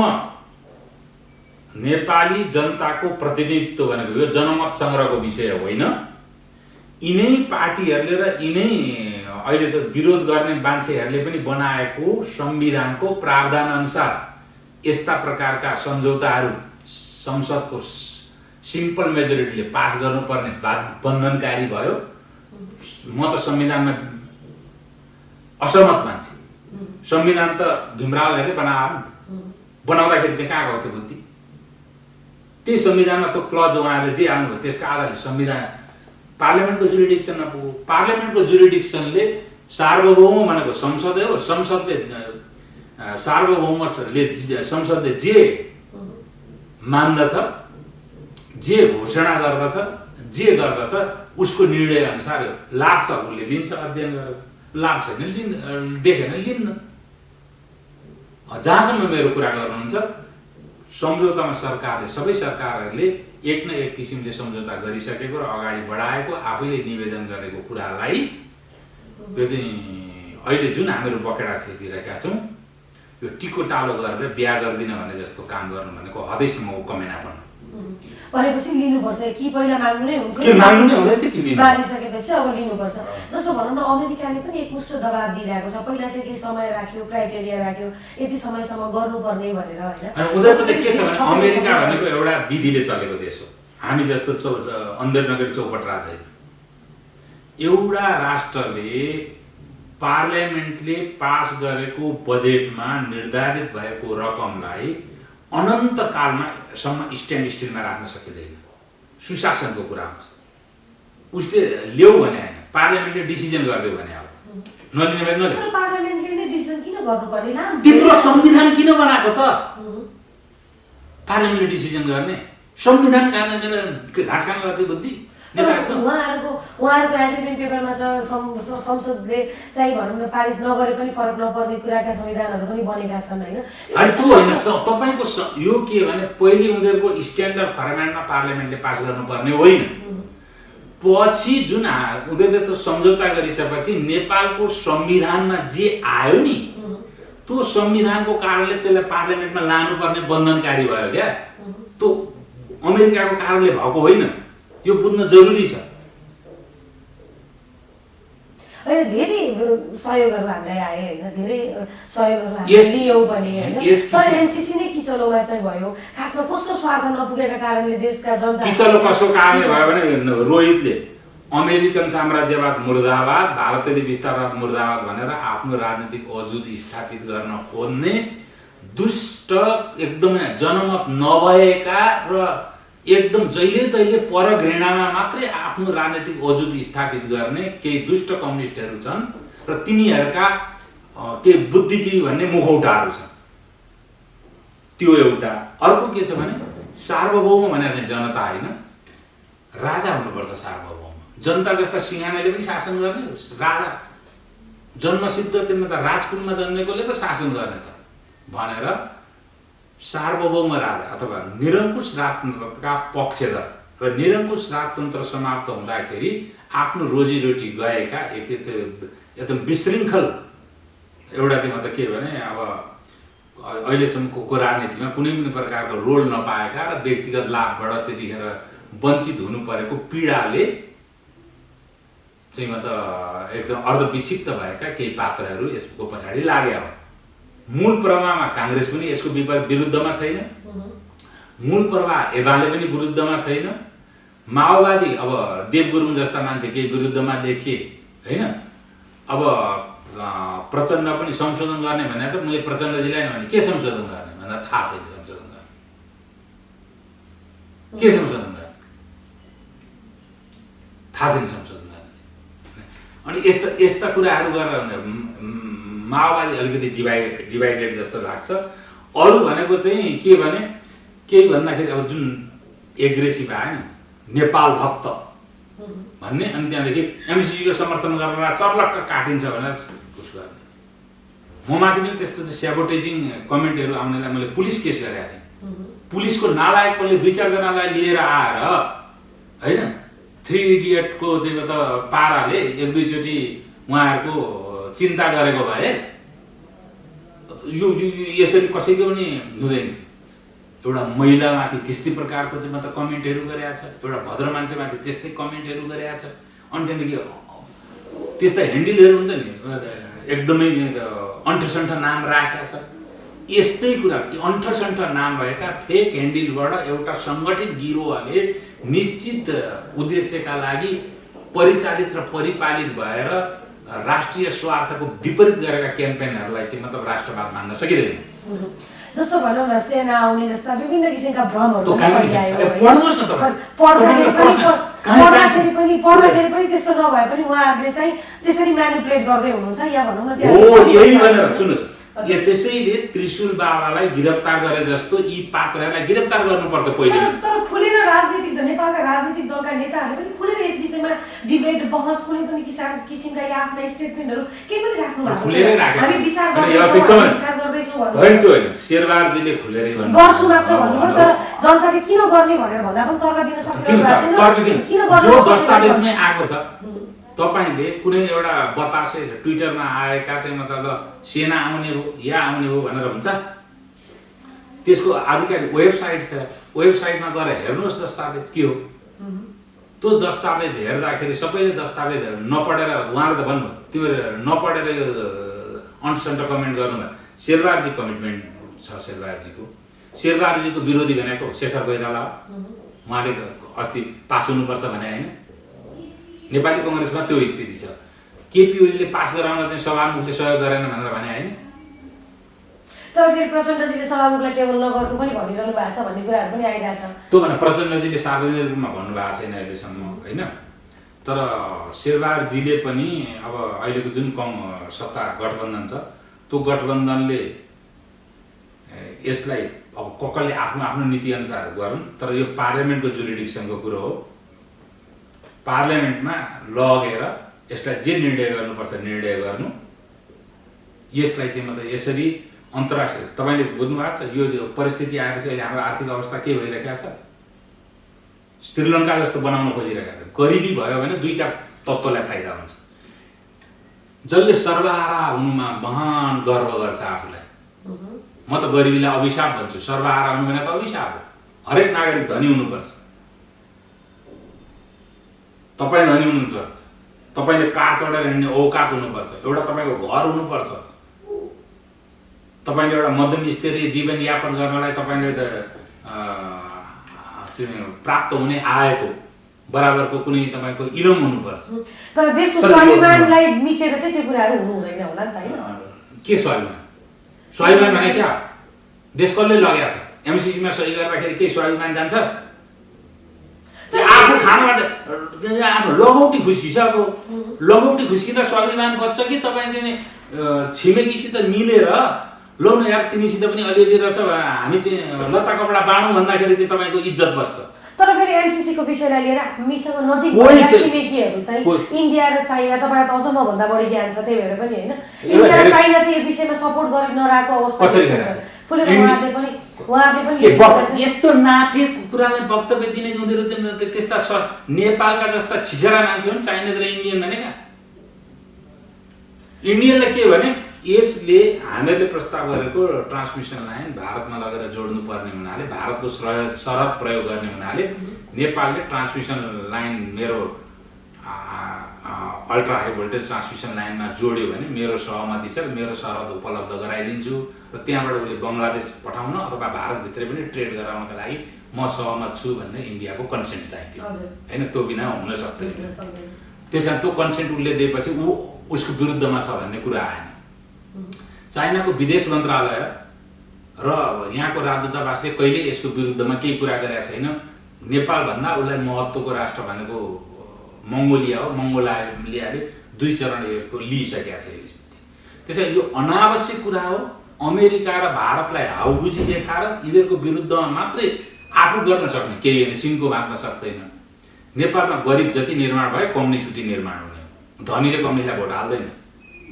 नेपाली जनताको प्रतिनिधित्व भनेको यो जनमत सङ्ग्रहको विषय होइन। यिनै पार्टीहरूले र यिनै अहिले त विरोध गर्ने मान्छेहरूले पनि बनाएको संविधानको प्रावधान अनुसार यस्ता प्रकारका सम्झौताहरू संसदको सिम्पल मेजोरिटीले पास गर्नुपर्ने बन्धनकारी भयो। म त संविधानमा असहमत मान्छे। संविधान त भीमरावले बनाउँदाखेरि चाहिँ कहाँ गएको थियो बुद्धि? त्यही संविधानमा त्यो क्लज उहाँहरूले जे आउनुभयो त्यसका आधारले संविधान पार्लियामेन्टको जुरिडिक्सनमा पुग्यो। पार्लियामेन्टको जुरिडिक्सनले सार्वभौम भनेको संसदै हो। संसदले सार्वभौमले संसदले जे मान्दछ, जे घोषणा गर्दछ, जे गर्दछ उसको निर्णय अनुसार लाभ छ उसले लिन्छ अध्ययन गरेर, लाभ छैन देखेन लिन्न। जहाँसम्म मेरो कुरा गर्नुहुन्छ सम्झौतामा सरकारले सबै सरकारहरूले एक न एक किसिमले सम्झौता गरिसकेको र अगाडि बढाएको आफैले निवेदन गरेको कुरालाई यो चाहिँ अहिले जुन हामीहरू बखेडा छेकिरहेका छौँ यो टिको टालो गरेर बिहा गर्दिन भने जस्तो काम गर्नु भनेको हदैसम्म उकमेनापन भनेपछि लिनुपर्छ कि पहिला माग्नु नै हुन्थ्यो, के माग्नु नै हुँदैन थियो कि मागिसकेपछि अब लिनुपर्छ। जस्तो भनौँ न अमेरिकाले पनि एकमुष्ट दबाब दिइरहेको छ। पहिला चाहिँ के समय राख्यो, क्राइटेरिया राख्यो, यति समयसम्म गर्नुपर्ने भनेर होइन। उनीहरूको चाहिँ के छ भने अमेरिका भनेको एउटा विधिले चलेको देश हो। हामी जस्तो अन्धेरनगरी चौपट राज होइन। एउटा राष्ट्रले पार्लियामेन्टले पास गरेको बजेटमा निर्धारित भएको रकमलाई अनन्त कालमा सम्म स्ट्यान्ड स्टिलमा राख्न सकिँदैन। सुशासनको कुरा हुन्छ। उसले ल्याऊ भने होइन, पार्लियामेन्टले डिसिजन गरिदियो भने अब नलिने भने नलिने। पार्लियामेन्टले नै डिसिजन किन गर्नुपर्ने? तिम्रो संविधान किन बनाएको त? पार्लियामेन्टले डिसिजन गर्ने संविधान घाँस खान गर्थ्यो बुद्धि उहाँहरूको एग्रिमेन्ट पेपरमा त संसदले चाहिँ भनौँ न पारित नगरे पनि फरक नपर्ने कुराका संविधानहरू पनि बनेका छन् होइन। त्यो होइन तपाईँको यो के भने पहिले उनीहरूको स्ट्यान्डर्ड फर्मेटमा पार्लियामेन्टले पास गर्नुपर्ने होइन। पछि जुन उनीहरूले त सम्झौता गरिसकेपछि नेपालको संविधानमा जे आयो नि त्यो संविधानको कारणले त्यसलाई पार्लियामेन्टमा लानुपर्ने बन्धनकारी भयो क्या। त्यो अमेरिकाको कारणले भएको होइन। यो बुझ्न जरुरी छ। होइन धेरै सहयोगहरू हामीलाई आए होइन, धेरै सहयोगहरू हामीले लियौँ भने होइन। तर एमसीसी नै किचलोमा चाहिँ भयो। खासमा कसको स्वार्थ नपुगेका कारणले देशका जनता किचलो कसको कारणले भयो भने रोहितले अमेरिकन साम्राज्यवाद मुर्दाबाद, भारतीय विस्तारवाद मुर्दाबाद भनेर आफ्नो राजनीतिक वजुद स्थापित गर्न खोज्ने दुष्ट एकदमै जनमत नभएका र एकदम जहिले तहिले परघृणामा मात्रै आफ्नो राजनीतिक वजुद स्थापित गर्ने केही दुष्ट कम्युनिस्टहरू छन् र तिनीहरूका केही बुद्धिजीवी भन्ने मुखौटाहरू छन्। त्यो एउटा। अर्को के छ भने सार्वभौम भने चाहिँ जनता होइन, राजा हुनुपर्छ सार्वभौम। जनता जस्ता सिंहानाले पनि शासन गर्ने, राजा जन्मसिद्ध तिम्रो त राजकुलमा जन्मेकोले पो शासन गर्ने त भनेर सार्वभौम राजा अथवा निरङ्कुश राजतन्त्रका पक्षधर र निरङ्कुश राजतन्त्र समाप्त हुँदाखेरि आफ्नो रोजीरोटी गएका एकदम विशृङ्खल एउटा चाहिँ मतलब के भने अब अहिलेसम्मको राजनीतिमा कुनै पनि प्रकारको रोल नपाएका र व्यक्तिगत लाभबाट त्यतिखेर वञ्चित हुनु परेको पीडाले चाहिँ मतलब एकदम अर्धविक्षिप्त भएका केही पात्रहरू यसको पछाडि लागे हो। मूल प्रवाहमा काङ्ग्रेस पनि यसको विरुद्धमा छैन, मूल प्रवाह एमाले पनि विरुद्धमा छैन, माओवादी अब देव गुरुङ जस्ता मान्छे केही विरुद्धमा देखिए होइन। अब प्रचण्ड पनि संशोधन गर्ने भने त मैले प्रचण्डजीलाई भने के संशोधन गर्ने भन्दा थाहा छैन संशोधन गर्ने के संशोधन गर्ने थाहा छैन संशोधन गर्ने। अनि यस्ता कुराहरू गरेर भन्दा माओवादी अलिकति डिभाइडेड जस्तो लाग्छ। अरू भनेको चाहिँ के भने केही भन्दाखेरि अब जुन एग्रेसिभ आयो नि नेपाल भक्त भन्ने, अनि त्यहाँदेखि एमसीसीको समर्थन गरेर चर्लक्क काटिन्छ भनेर उस गर्ने। म माथि पनि त्यस्तो स्याबोटेजिङ कमेन्टहरू आउनेलाई मैले पुलिस केस गरेका थिएँ। पुलिसको नालायकले 2-4 जनालाई लिएर आएर होइन 3 इडियटको चाहिँ त पाराले 1-2 चोटि उहाँहरूको चिन्ता गरेको भए यो यसरी कसैको पनि हुँदैन थियो। एउटा महिलामाथि त्यस्तै प्रकारको चाहिँ मतलब कमेन्टहरू गरेको छ, एउटा भद्र मान्छेमाथि त्यस्तै कमेन्टहरू गरेको छ। अनि त्यहाँदेखि त्यस्ता ह्यान्डलहरू हुन्छ नि एकदमै अन्ठसन्ठ नाम राखेको छ। यस्तै कुरा अन्ठसन्ठ नाम भएका फेक ह्यान्डलबाट एउटा सङ्गठित गिरोहले निश्चित उद्देश्यका लागि परिचालित र परिपालित भएर राष्ट्रिय स्वार्थको विपरीत गरेका क्याम्पेनहरूलाई चाहिँ मतलब राष्ट्रवाद मान्न सकिँदैन। जस्तो भनौँ न सेना आउने जस्ता विभिन्न किसिमका भ्रमहरू पढ्नुहोस् न तपाईँ। पढ्दाखेरि पनि त्यस्तो नभए पनि उहाँहरूले चाहिँ त्यसरी म्यानिपुलेट गर्दै हुनुहुन्छ या भनौँ न यही भनेर सुन्नुहोस्। त्यसैले त्रिशूल बाबालाई गिरफ्तार गरे जस्तो यी पात्रहरूलाई गिरफ्तार गर्नुपर्छ पहिले। तर खुलेर राजनीतिक नेपालका राजनीतिक दलका नेताहरूले पनि खुलेर यस विषयमा डिबेट बहस कुनै पनि किसिमका या आफ्ना स्टेटमेन्टहरू केही पनि राख्नु भएको खुलेरै राखेको हामी विचार गर्दैछौँ होइन सेरबारजीले खुलेरै भन्नु गर्छु मात्र भन्नुभयो। तर जनताले किन गर्ने भनेर भन्दा पनि तर्क दिन सकिरहेको छैन। जो दस्तावेजमै आएको छ तपाईले कुनै एउटा बतासे ट्विटरमा आएका चाहिँ मतलब सेना आउने हो या आउने हो भनेर भन्छ, त्यसको आधिकारिक वेबसाइट छ, वेबसाइटमा गएर हेर्नुहोस् दस्तावेज के हो। त्यो दस्तावेज हेर्दाखेरि सबैले दस्तावेज नपढेर उहाँले त भन्नु तिमीहरू नपढेर यो अन्टसन्ट कमेन्ट गर्नुभयो। शेरबारजी कमिटमेन्ट छ शेरबारजीको विरोधी भनेको शेखर कोइराला उहाँले अस्ति पास हुनुपर्छ भने होइन। नेपाली कांग्रेसमा त्यो स्थिति छ। केपी ओलीले पास गराउन चाहिँ सभामुखले सहयोग गरेन भनेर भने होइन। तर फेरि प्रचण्डजीले सभामुखलाई टेबल नगर्नु पनि भनिरहनु भएको छ भन्ने कुराहरू पनि आइरहेछ। त्यो भने प्रचण्डजीले सार्वजनिक रूपमा भन्नुभएको छैन अहिलेसम्म होइन। तर शेरबारजीले पनि अब अहिलेको जुन सत्ता गठबन्धन छ त्यो गठबन्धनले यसलाई अब कसले आफ्नो आफ्नो नीति अनुसार गरून्। तर यो पार्लियामेन्टको जुरिडिक्सनको कुरो हो। पार्लियामेन्टमा लगेर यसलाई जे निर्णय गर्नुपर्छ निर्णय गर्नु। यसलाई चाहिँ मतलब यसरी अन्तर्राष्ट्रिय तपाईले बुझ्नु भएको छ यो परिस्थिति आएपछि अहिले हाम्रो आर्थिक अवस्था के भइरहेको छ। श्रीलङ्का जस्तो बनाउन खोजिरहेका छ। गरिबी भयो भने दुईटा तत्त्वलाई फाइदा हुन्छ। जसले सर्वहारा हुनुमा महान गर्व गर्छ आफूलाई, म त गरिबीलाई अभिशाप भन्छु। सर्वहारा हुनु भने त अभिशाप हो। हरेक नागरिक धनी हुनुपर्छ। तपाईँ धनी हुनुपर्छ, तपाईँले कार चढेर हिँड्ने औकात हुनुपर्छ, एउटा तपाईँको घर हुनुपर्छ, तपाईँले एउटा मध्यम स्तरीय जीवनयापन गर्नलाई तपाईँले प्राप्त हुने आएको बराबरको कुनै तपाईँको इलम हुनुपर्छ। तर देशको स्वाभिमानलाई मिचेर चाहिँ त्यो कुराहरू हुनु हुँदैन होला नि त हैन। के स्वाभिमान? स्वाभिमान भने क्या? देश कसले लगेको छ? एमसीसीमा सही गर्दाखेरि के स्वाभिमान जान्छ? आफू खानबाट आफ्नो लगौटी खुस्किसक्यो। लगौटी खुस्किँदा स्वाभिमान गर्छ कि तपाईँले छिमेकीसित मिलेर लौ न यार तिमीसित पनि अलिअलि रहेछ हामी चाहिँ लत्ता कपडा बाँडौँ भन्दाखेरि चाहिँ तपाईँको इज्जत बच्छ। तर फेरि एमसीसीको विषयलाई लिएर हामीसँग नजिक भएका छिमेकीहरू चाहिँ इन्डिया र चाइना, तपाईँलाई त अझ मभन्दा बढी ज्ञान छ त्यही भएर पनि होइन, इन्डिया र चाइना चाहिँ यो विषयमा सपोर्ट गरि नरहेको अवस्था यस्तो नाथे कुरालाई वक्तव्य दिने उनीहरू त्यस्ता नेपालका जस्ता छिचरा मान्छे हुन् चाइनिज र इन्डियन भनेका। इन्डियनलाई के भने यसले हामीहरूले प्रस्ताव गरेको ट्रान्समिसन लाइन भारतमा लगेर जोड्नु पर्ने हुनाले भारतको सरहद प्रयोग गर्ने हुनाले नेपालले ट्रान्समिसन लाइन मेरो अल्ट्रा हाई भोल्टेज ट्रान्समिसन लाइनमा जोड्यो भने मेरो सहमति छ, मेरो सरहद उपलब्ध गराइदिन्छु र त्यहाँबाट उसले बङ्गलादेश पठाउन अथवा भारतभित्रै पनि ट्रेड गराउनका लागि म सहमत छु भन्ने इन्डियाको कन्सेन्ट चाहिन्थ्यो होइन। त्यो बिना हुन सक्दैन। त्यस कारण त्यो कन्सेन्ट उसले दिएपछि उसको विरुद्धमा छ भन्ने कुरा आएन। चाइनाको विदेश मन्त्रालय र यहाँको राजदूतावासले कहिले यसको विरुद्धमा केही कुरा गरेका छैन। नेपालभन्दा उसलाई महत्त्वको राष्ट्र भनेको मङ्गोलिया हो। मङ्गोलियाले 2 चरण यसको लिइसकेका छ यो स्थिति। त्यसैले यो अनावश्यक कुरा हो। अमेरिका र भारतलाई हाउबुजी देखाएर यिनीहरूको विरुद्धमा मात्रै आफू गर्न सक्ने केही होइन, सिङ्को भाग्न सक्दैन। नेपालमा गरिब जति निर्माण भयो कम्युनिस्ट उति निर्माण हुने हो। धनीले कम्युनिस्टलाई भोट हाल्दैन,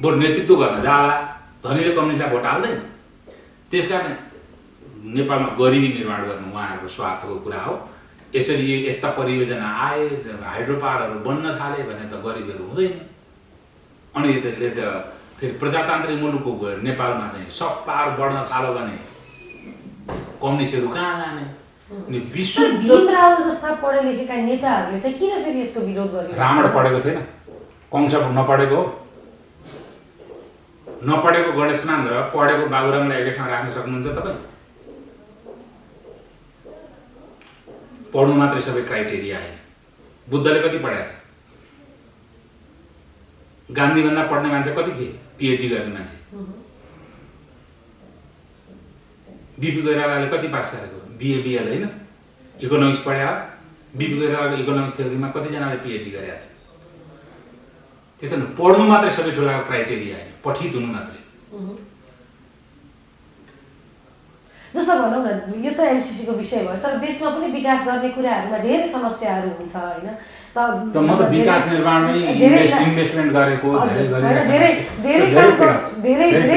बरु नेतृत्व गर्न जाला, धनीले कम्युनिस्टलाई भोट हाल्दैन। त्यसकारण नेपालमा गरिबी निर्माण गर्नु उहाँहरूको स्वार्थको कुरा हो। यसरी यस्ता परियोजना आए, हाइड्रो पावरहरू बन्न थाले भने त गरिबीहरू हुँदैन। अनि यसले त फेरि प्रजातान्त्रिक मुलुकको नेपालमा चाहिँ सफ्ट पावर बढ्न थाल्यो भने कम्युनिस्टहरू कहाँ जाने? अनि विश्व भीम रावल जस्ता पढे लेखेका नेताहरूले चाहिँ किन फेरि यसको विरोध गर्यो? रावण पढेको थिएन, कंस नपढेको हो। नपढेको गणेशमान र पढेको बाबुरामलाई एकै ठाउँ राख्न सक्नुहुन्छ तपाईँ? पढ्नु मात्रै सबै क्राइटेरिया आएन। बुद्धले कति पढाएको थियो? गान्धीभन्दा पढ्ने मान्छे कति थिए? पिएचडी गर्ने मान्छे। बिपी कोइरालाले कति पास गरेको? बिए होइन, इकोनोमिक्स पढायो। बिपी कोइरालाको इकोनोमिक्स थ्योरीमा कतिजनाले पिएचडी गरेका थिए? त्यस कारण पढ्नु मात्रै सबै ठुलाको क्राइटेरिया होइन, पठित हुनु मात्रै। जस्तो भनौँ न, यो त एमसीसीको विषय भयो, तर देशमा पनि विकास गर्ने कुराहरूमा धेरै समस्याहरू हुन्छ होइन? म त विकास निर्माणमै इन्भेस्टमेन्ट गरेको धेरै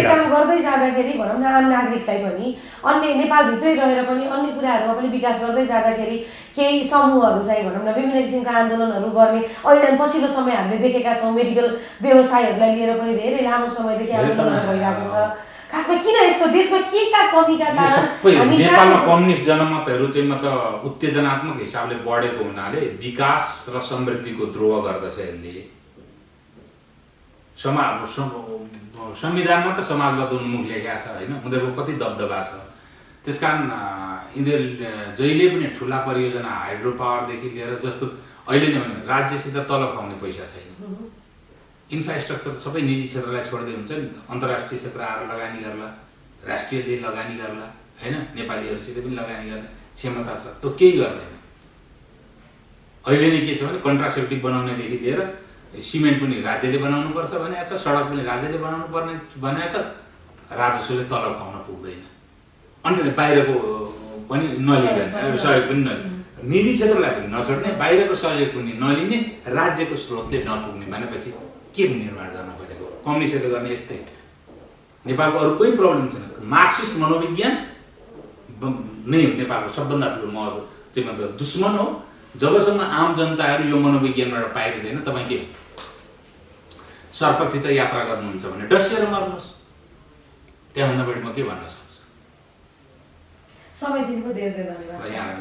काम गर्दै जाँदाखेरि भनौँ न, आम नागरिकलाई पनि अन्य नेपालभित्रै रहेर पनि अन्य कुराहरूमा पनि विकास गर्दै जाँदाखेरि केही समूहहरू चाहिँ भनौँ न विभिन्न किसिमका आन्दोलनहरू गर्ने अहिले पछिल्लो समय हामीले देखेका छौँ। मेडिकल व्यवसायहरूलाई लिएर पनि धेरै लामो समयदेखि आन्दोलन भइरहेको छ। खासमा किन यस्तो देशमा केका कमीका कारण नेपालमा कम्युनिस्ट जनमतहरू चाहिँ म त उत्तेजनात्मक हिसाबले बढेको हुनाले विकास र समृद्धिको द्रोह गर्दछ। यसले संविधानमा त समाजवाद उन्मुख लेखेको छ होइन, उनीहरूको कति दबदबा छ। त्यसकारण यिनीहरूले जहिले पनि ठुला परियोजना हाइड्रो पावरदेखि लिएर, जस्तो अहिले नै भने राज्यसित तलब खुवाउने पैसा छैन। इन्फ्रास्ट्रक्चर सबै निजी क्षेत्रलाई छोड्दै हुन्छ नि त। अन्तर्राष्ट्रिय क्षेत्र आएर लगानी गर्ला, राष्ट्रियले लगानी गर्ला होइन, नेपालीहरूसित पनि लगानी गर्ने क्षमता छ, त्यो केही गर्दैन। अहिले नै के छ भने कन्ट्रासेप्टिभ बनाउनेदेखि लिएर सिमेन्ट पनि राज्यले बनाउनुपर्छ भनेको छ, सडक पनि राज्यले बनाउनु पर्ने भनेको छ, राजस्वले तलब खुवाउन पुग्दैन। अनि बाहिरको पनि नलिने, सहयोग पनि नलिने, निजी क्षेत्रलाई पनि नछोड्ने, बाहिरको सहयोग पनि नलिने, राज्यको स्रोतले नपुग्ने भनेपछि के निर्माण गर्न खोजेको? कम्युनिस्टले गर्ने यस्तै। नेपालको अरू कोही प्रब्लम छैन। मार्क्सिस्ट मनोविज्ञान नै नेपालको सबभन्दा ठुलो चाहिँ मतलब दुश्मन हो। जबसम्म आम जनताहरू यो मनोविज्ञानबाट पाइदिँदैन, तपाईँ के सर्पसित यात्रा गर्नुहुन्छ भने डसेर मर्नुहोस्। त्यहाँभन्दा बढी म के भन्न सक्छु? समय दिनको धेरै धेरै धन्यवाद।